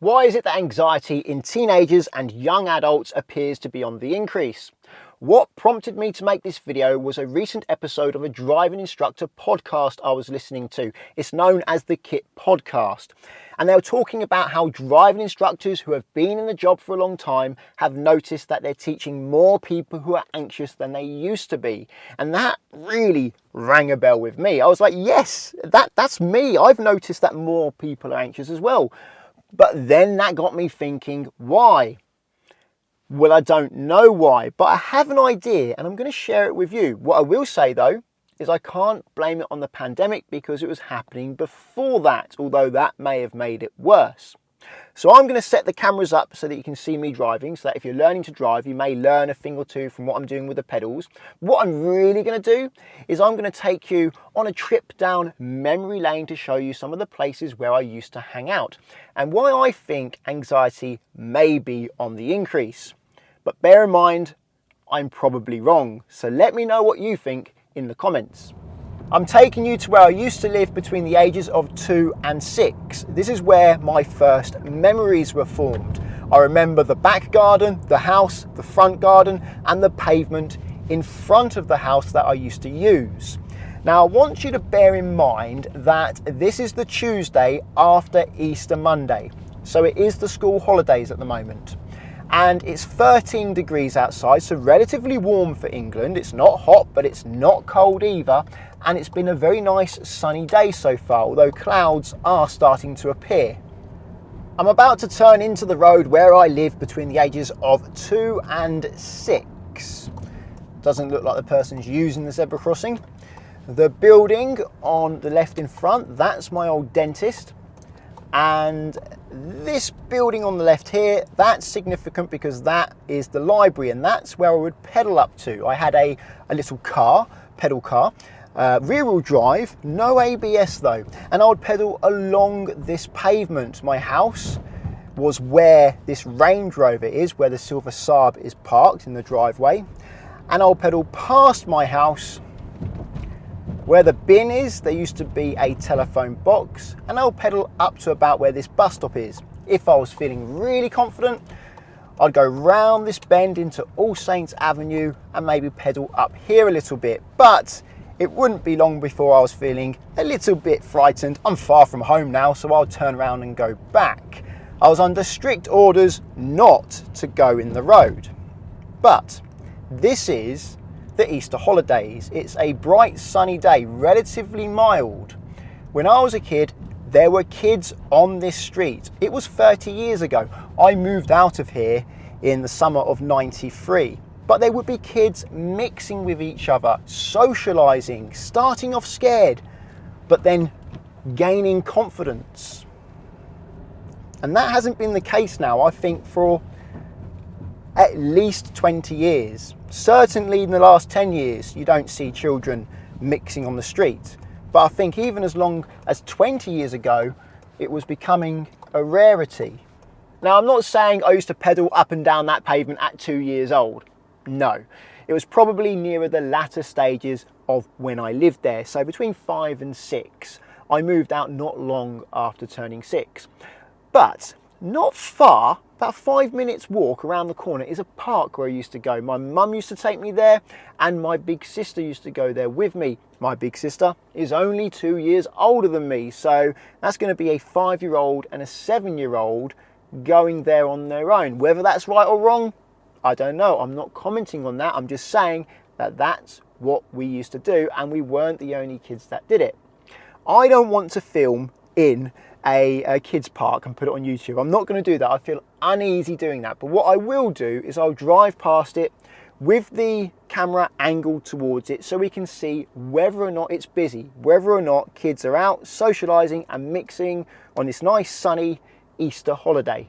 Why is it that anxiety in teenagers and young adults appears to be on the increase? What prompted me to make this video was a recent episode of a driving instructor podcast I was listening to. It's known as the KIT podcast. And they were talking about how driving instructors who have been in the job for a long time have noticed that they're teaching more people who are anxious than they used to be. And that really rang a bell with me. I was like, yes, that's me. I've noticed that more people are anxious as well. But then that got me thinking, why? Well, I don't know why, but I have an idea and I'm going to share it with you. What I will say though, is I can't blame it on the pandemic because it was happening before that, although that may have made it worse. So I'm going to set the cameras up so that you can see me driving, so that if you're learning to drive, you may learn a thing or two from what I'm doing with the pedals. What I'm really going to do is I'm going to take you on a trip down memory lane to show you some of the places where I used to hang out and why I think anxiety may be on the increase. But bear in mind, I'm probably wrong. So let me know what you think in the comments. I'm taking you to where I used to live between the ages of 2 and 6. This is where my first memories were formed. I remember the back garden, the house, the front garden, and the pavement in front of the house that I used to use. Now I want you to bear in mind that this is the Tuesday after Easter Monday. So it is the school holidays at the moment. And it's 13 degrees outside, so relatively warm for England. It's not hot, but it's not cold either. And it's been a very nice sunny day so far, although clouds are starting to appear. I'm about to turn into the road where I live between the ages of 2 and 6. Doesn't look like the person's using the zebra crossing. The building on the left in front, that's my old dentist. And this building on the left here, that's significant because that is the library and that's where I would pedal up to. I had a little car, pedal car, rear wheel drive, no ABS though, and I would pedal along this pavement. My house was where this Range Rover is, where the silver Saab is parked in the driveway, and I'll pedal past my house. Where the bin is, there used to be a telephone box, and I'll pedal up to about where this bus stop is. If I was feeling really confident, I'd go round this bend into All Saints Avenue and maybe pedal up here a little bit. But it wouldn't be long before I was feeling a little bit frightened. I'm far from home now, so I'll turn around and go back. I was under strict orders not to go in the road. But this is the Easter holidays. It's a bright sunny day, relatively mild. When I was a kid, there were kids on this street. It was 30 years ago. I moved out of here in the summer of '93. But there would be kids mixing with each other, socializing, starting off scared, but then gaining confidence. And that hasn't been the case now, I think, for at least 20 years. Certainly in the last 10 years, you don't see children mixing on the street. But I think even as long as 20 years ago, it was becoming a rarity. Now, I'm not saying I used to pedal up and down that pavement at 2 years old. No, it was probably nearer the latter stages of when I lived there. So between 5 and 6, I moved out not long after turning 6. But not far, about 5 minutes walk around the corner is a park where I used to go. My mum used to take me there and my big sister used to go there with me. My big sister is only 2 years older than me, so that's going to be a 5-year-old and a 7-year-old going there on their own. Whether that's right or wrong, I don't know. I'm not commenting on that. I'm just saying that that's what we used to do and we weren't the only kids that did it. I don't want to film in a kids park and put it on YouTube. I'm not going to do that. I feel uneasy doing that. But what I will do is I'll drive past it with the camera angled towards it so we can see whether or not it's busy, whether or not kids are out socializing and mixing on this nice sunny Easter holiday.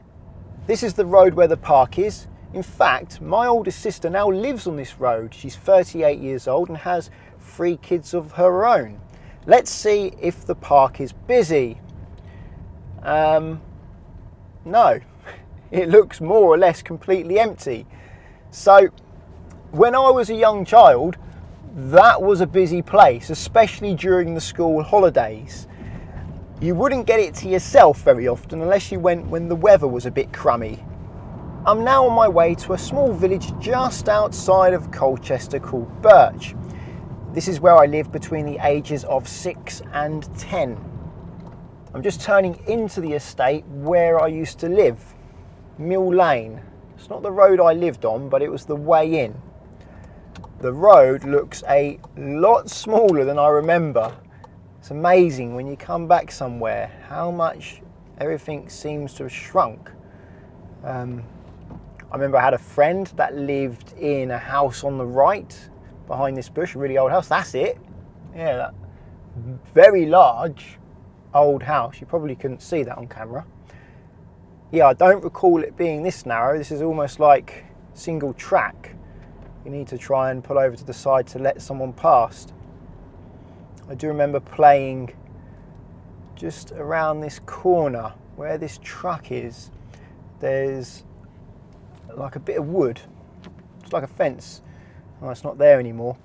This is the road where the park is. In fact, my oldest sister now lives on this road. She's 38 years old and has 3 kids of her own. Let's see if the park is busy. No, it looks more or less completely empty. So when I was a young child, that was a busy place, especially during the school holidays. You wouldn't get it to yourself very often unless you went when the weather was a bit crummy. I'm now on my way to a small village just outside of Colchester called Birch. This is where I lived between the ages of 6 and 10. I'm just turning into the estate where I used to live, Mill Lane. It's not the road I lived on, but it was the way in. The road looks a lot smaller than I remember. It's amazing when you come back somewhere how much everything seems to have shrunk. I remember I had a friend that lived in a house on the right behind this bush, a really old house. That's it. Yeah, that very large old house. You probably couldn't see that on camera. Yeah, I don't recall it being this narrow. This is almost like single track. You need to try and pull over to the side to let someone past. I do remember playing just around this corner where this truck is. There's like a bit of wood. It's like a fence. Well, it's not there anymore.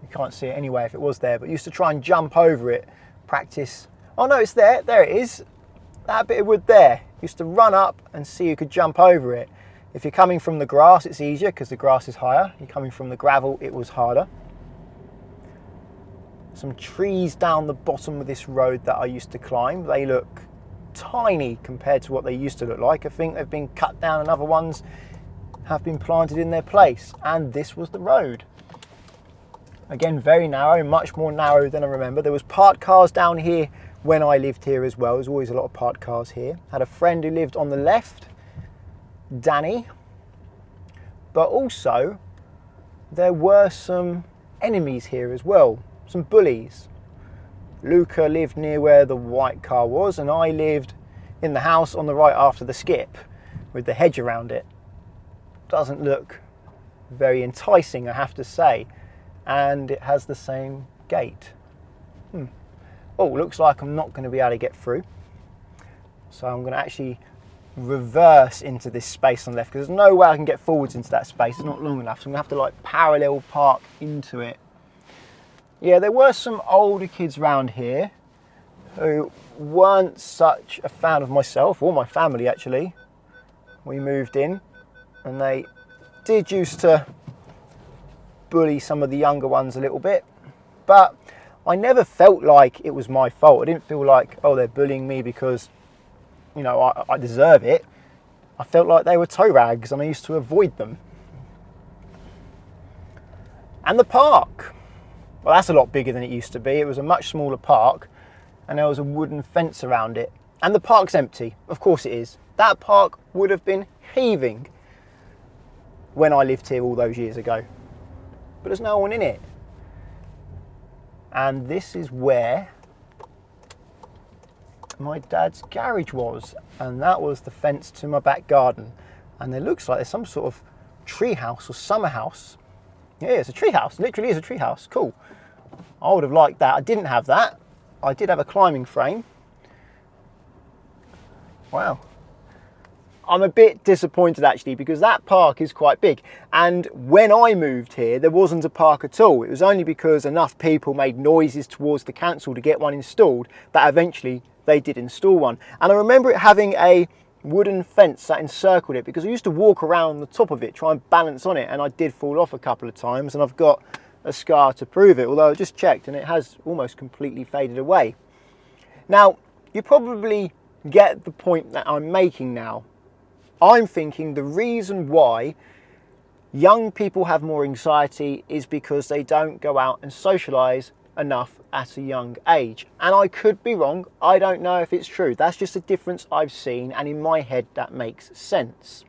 You can't see it anyway if it was there, but I used to try and jump over it, practice. Oh no, it's there. There it is. That bit of wood there. Used to run up and see who could jump over it. If you're coming from the grass, it's easier because the grass is higher. You're coming from the gravel, it was harder. Some trees down the bottom of this road that I used to climb. They look tiny compared to what they used to look like. I think they've been cut down and other ones have been planted in their place. And this was the road. Again, very narrow, much more narrow than I remember. There was parked cars down here when I lived here as well. There's always a lot of parked cars here. Had a friend who lived on the left, Danny. But also, there were some enemies here as well. Some bullies. Luca lived near where the white car was, and I lived in the house on the right after the skip with the hedge around it. Doesn't look very enticing, I have to say, and it has the same gate. Oh, looks like I'm not going to be able to get through, so I'm going to actually reverse into this space on the left because there's no way I can get forwards into that space. It's not long enough, so I'm going to have to like parallel park into it. Yeah, there were some older kids around here who weren't such a fan of myself or my family actually. We moved in and they did used to bully some of the younger ones a little bit, but I never felt like it was my fault. I didn't feel like, oh, they're bullying me because, you know, I deserve it. I felt like they were toe rags and I used to avoid them. And the park. Well, that's a lot bigger than it used to be. It was a much smaller park and there was a wooden fence around it. And the park's empty. Of course it is. That park would have been heaving when I lived here all those years ago. But there's no one in it. And this is where my dad's garage was. And that was the fence to my back garden. And it looks like there's some sort of tree house or summer house. Yeah, it's a tree house. Literally is a tree house. Cool. I would have liked that. I didn't have that. I did have a climbing frame. Wow. I'm a bit disappointed actually because that park is quite big, and when I moved here there wasn't a park at all. It was only because enough people made noises towards the council to get one installed that eventually they did install one. And I remember it having a wooden fence that encircled it because I used to walk around the top of it, try and balance on it, and I did fall off a couple of times and I've got a scar to prove it, although I just checked and it has almost completely faded away. Now, you probably get the point that I'm making now. I'm thinking the reason why young people have more anxiety is because they don't go out and socialise enough at a young age. And I could be wrong. I don't know if it's true. That's just a difference I've seen, and in my head that makes sense.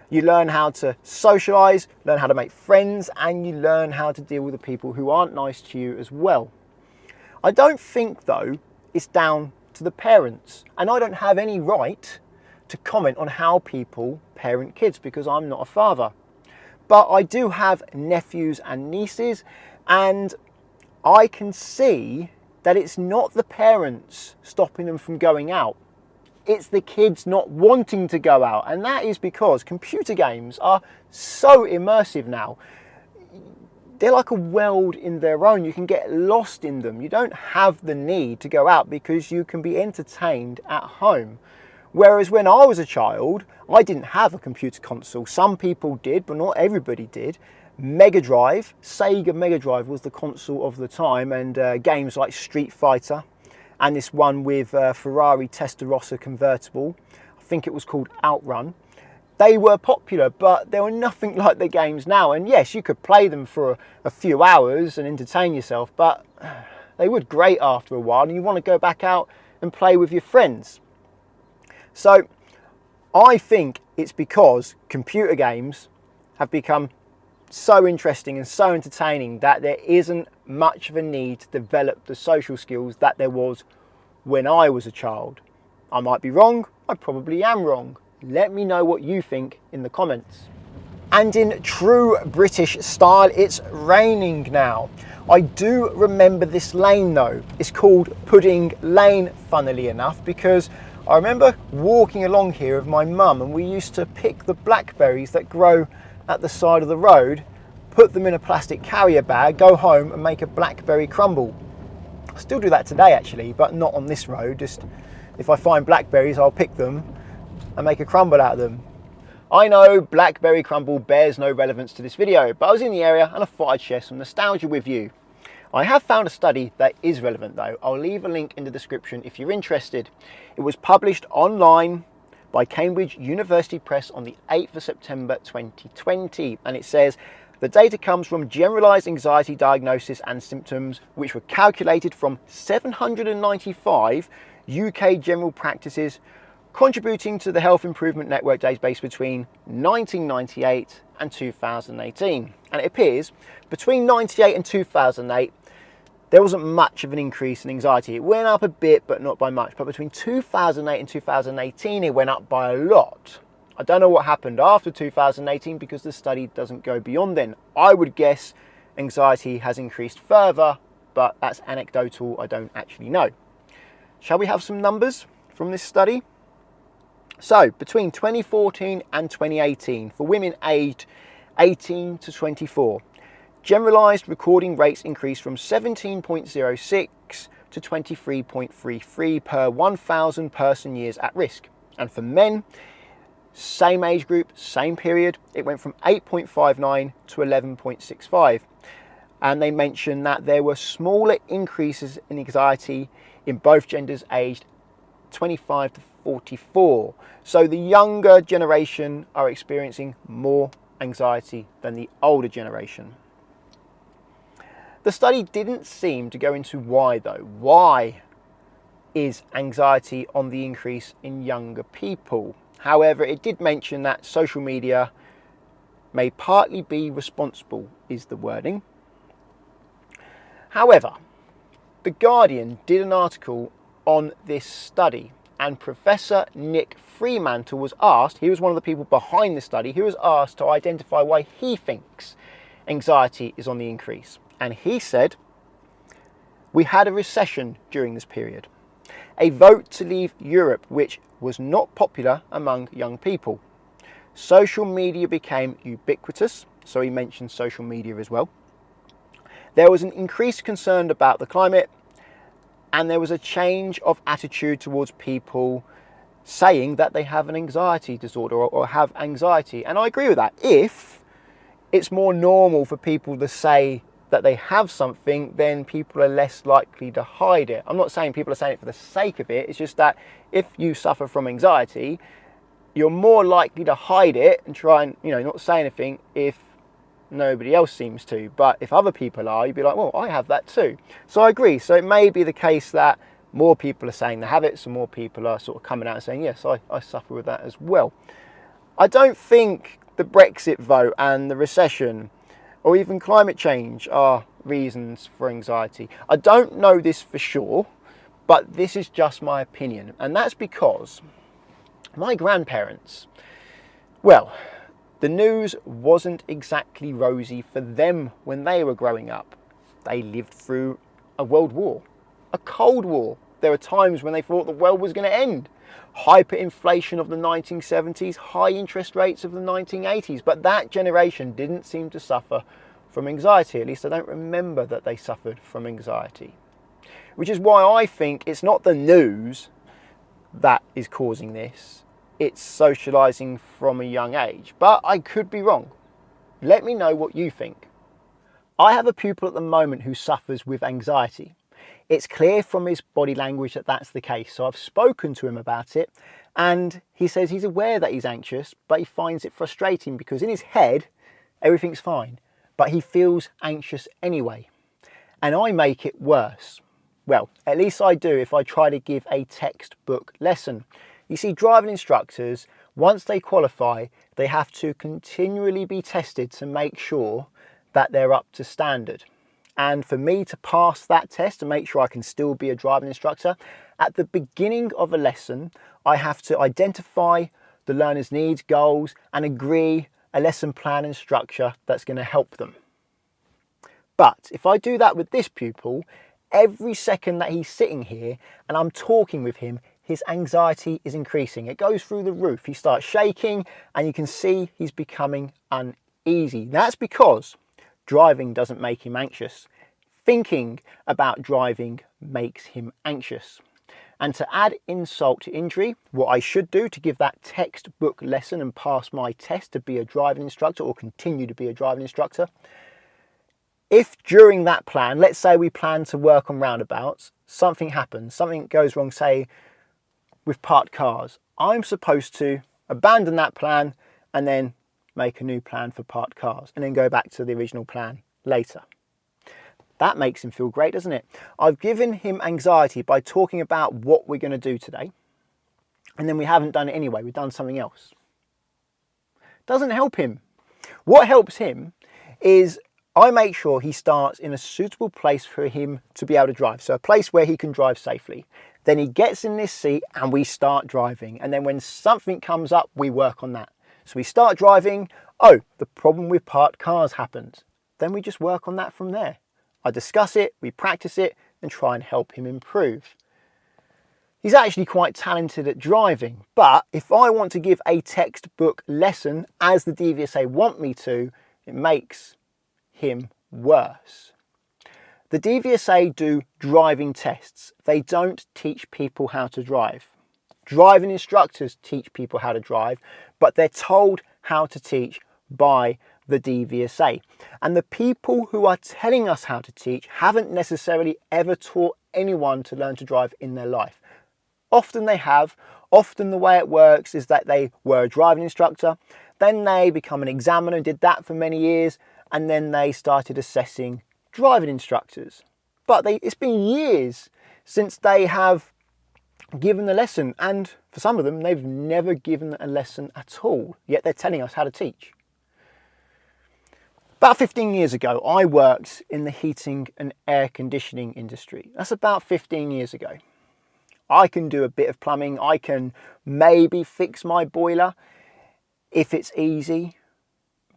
You learn how to socialise, learn how to make friends, and you learn how to deal with the people who aren't nice to you as well. I don't think though it's down to the parents, and I don't have any right to comment on how people parent kids because I'm not a father. But I do have nephews and nieces, and I can see that it's not the parents stopping them from going out. It's the kids not wanting to go out, and that is because computer games are so immersive now. they're like a world in their own. You can get lost in them. You don't have the need to go out because you can be entertained at home. Whereas when I was a child, I didn't have a computer console. Some people did, but not everybody did. Mega Drive, Sega Mega Drive was the console of the time, and games like Street Fighter and this one with Ferrari Testarossa convertible, I think it was called Outrun. They were popular, but they were nothing like the games now. And yes, you could play them for a few hours and entertain yourself, but they would grate after a while and you want to go back out and play with your friends. So I think it's because computer games have become so interesting and so entertaining that there isn't much of a need to develop the social skills that there was when I was a child. I might be wrong, I probably am wrong. Let me know what you think in the comments. And in true British style, it's raining now. I do remember this lane though. It's called Pudding Lane, funnily enough, because I remember walking along here with my mum and we used to pick the blackberries that grow at the side of the road, put them in a plastic carrier bag, go home and make a blackberry crumble. I still do that today actually, but not on this road. Just if I find blackberries, I'll pick them and make a crumble out of them. I know blackberry crumble bears no relevance to this video, but I was in the area and I thought I'd share some nostalgia with you. I have found a study that is relevant though. I'll leave a link in the description if you're interested. It was published online by Cambridge University Press on the 8th of September 2020, and it says the data comes from generalized anxiety diagnosis and symptoms which were calculated from 795 UK general practices contributing to the Health Improvement Network database between 1998 and 2018. And it appears between 98 and 2008 there wasn't much of an increase in anxiety. It went up a bit, but not by much. But between 2008 and 2018, it went up by a lot. I don't know what happened after 2018 because the study doesn't go beyond then. I would guess anxiety has increased further, but that's anecdotal. I don't actually know. Shall we have some numbers from this study? So between 2014 and 2018, for women aged 18 to 24, generalized recording rates increased from 17.06 to 23.33 per 1,000 person years at risk. And for men, same age group, same period, it went from 8.59 to 11.65. And they mentioned that there were smaller increases in anxiety in both genders aged 25 to 44. So the younger generation are experiencing more anxiety than the older generation. The study didn't seem to go into why though. Why is anxiety on the increase in younger people? However, it did mention that social media may partly be responsible, is the wording. However, The Guardian did an article on this study, and Professor Nick Fremantle was asked, he was one of the people behind the study, he was asked to identify why he thinks anxiety is on the increase. And he said, we had a recession during this period, a vote to leave Europe which was not popular among young people. Social media became ubiquitous, so he mentioned social media as well. There was an increased concern about the climate, and there was a change of attitude towards people saying that they have an anxiety disorder or have anxiety. And I agree with that. If it's more normal for people to say that they have something, then people are less likely to hide it. I'm not saying people are saying it for the sake of it. It's just that if you suffer from anxiety, you're more likely to hide it and try and, not say anything if nobody else seems to. But if other people are, you'd be like, well, I have that too. So I agree. So it may be the case that more people are saying they have it, so more people are sort of coming out and saying, yes, I suffer with that as well. I don't think the Brexit vote and the recession or even climate change are reasons for anxiety. I don't know this for sure, but this is just my opinion. And that's because my grandparents, well, the news wasn't exactly rosy for them when they were growing up. They lived through a world war, a Cold War. There were times when they thought the world was going to end. Hyperinflation of the 1970s, high interest rates of the 1980s. But that generation didn't seem to suffer from anxiety. At least I don't remember that they suffered from anxiety. Which is why I think it's not the news that is causing this, it's socialising from a young age. But I could be wrong. Let me know what you think. I have a pupil at the moment who suffers with anxiety. It's clear from his body language that that's the case. So I've spoken to him about it, and he says he's aware that he's anxious, but he finds it frustrating because in his head, everything's fine, but he feels anxious anyway. And I make it worse. Well, at least I do if I try to give a textbook lesson. You see, driving instructors, once they qualify, they have to continually be tested to make sure that they're up to standard. And for me to pass that test to make sure I can still be a driving instructor, at the beginning of a lesson, I have to identify the learner's needs, goals, and agree a lesson plan and structure that's going to help them. But if I do that with this pupil, every second that he's sitting here and I'm talking with him, his anxiety is increasing. It goes through the roof. He starts shaking and you can see he's becoming uneasy. That's because driving doesn't make him anxious. Thinking about driving makes him anxious. And to add insult to injury, what I should do to give that textbook lesson and pass my test to be a driving instructor or continue to be a driving instructor, if during that plan, let's say we plan to work on roundabouts, something happens, something goes wrong, say with parked cars, I'm supposed to abandon that plan and then make a new plan for parked cars and then go back to the original plan later. That makes him feel great, doesn't it? I've given him anxiety by talking about what we're going to do today, and then we haven't done it anyway, we've done something else. Doesn't help him. What helps him is I make sure he starts in a suitable place for him to be able to drive. So a place where he can drive safely. Then he gets in this seat and we start driving. And then when something comes up, we work on that. So we start driving. Oh, the problem with parked cars happens. Then we just work on that from there. I discuss it, we practice it, and try and help him improve. He's actually quite talented at driving. But if I want to give a textbook lesson as the DVSA want me to, it makes him worse. The DVSA do driving tests. They don't teach people how to drive. Driving instructors teach people how to drive, but they're told how to teach by the DVSA. And the people who are telling us how to teach haven't necessarily ever taught anyone to learn to drive in their life. Often they have. Often the way it works is that they were a driving instructor, then they become an examiner and did that for many years, and then they started assessing driving instructors. But it's been years since they have given the lesson, and for some of them they've never given a lesson at all, yet they're telling us how to teach. About 15 years ago, I worked in the heating and air conditioning industry. That's about 15 years ago. I can do a bit of plumbing. I can maybe fix my boiler if it's easy,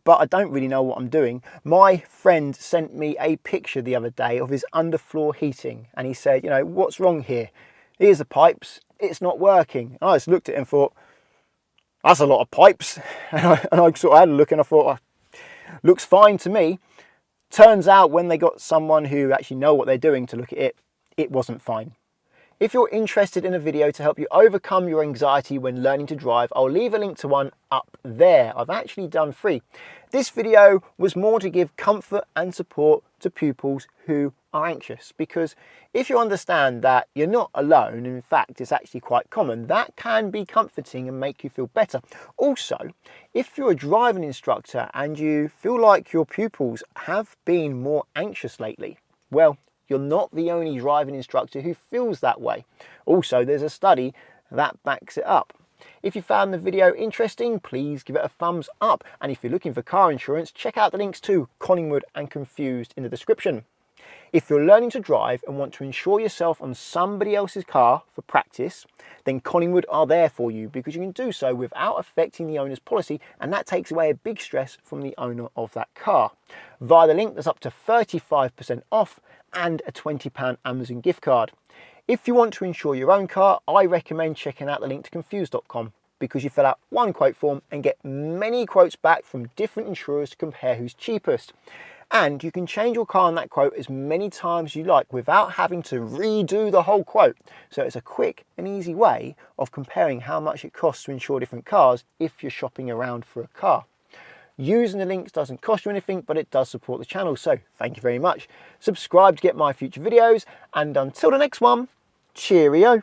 but I don't really know what I'm doing. My friend sent me a picture the other day of his underfloor heating, and he said, you know, what's wrong here? Here's the pipes, it's not working. And I just looked at it and thought, that's a lot of pipes. And I sort of had a look and I thought, looks fine to me. Turns out when they got someone who actually know what they're doing to look at it, it wasn't fine. If you're interested in a video to help you overcome your anxiety when learning to drive, I'll leave a link to one up there. I've actually done 3. This video was more to give comfort and support to pupils who are anxious, because if you understand that you're not alone, and in fact it's actually quite common, that can be comforting and make you feel better. Also, if you're a driving instructor and you feel like your pupils have been more anxious lately, well, you're not the only driving instructor who feels that way. Also, there's a study that backs it up. If you found the video interesting, please give it a thumbs up. And if you're looking for car insurance, check out the links to Collingwood and Confused in the description. If you're learning to drive and want to insure yourself on somebody else's car for practice, then Collingwood are there for you, because you can do so without affecting the owner's policy, and that takes away a big stress from the owner of that car. Via the link, there's up to 35% off and a £20 Amazon gift card. If you want to insure your own car, I recommend checking out the link to confused.com, because you fill out one quote form and get many quotes back from different insurers to compare who's cheapest. And you can change your car on that quote as many times as you like without having to redo the whole quote. So it's a quick and easy way of comparing how much it costs to insure different cars if you're shopping around for a car. Using the links doesn't cost you anything, but it does support the channel, so thank you very much. Subscribe to get my future videos, and until the next one, cheerio.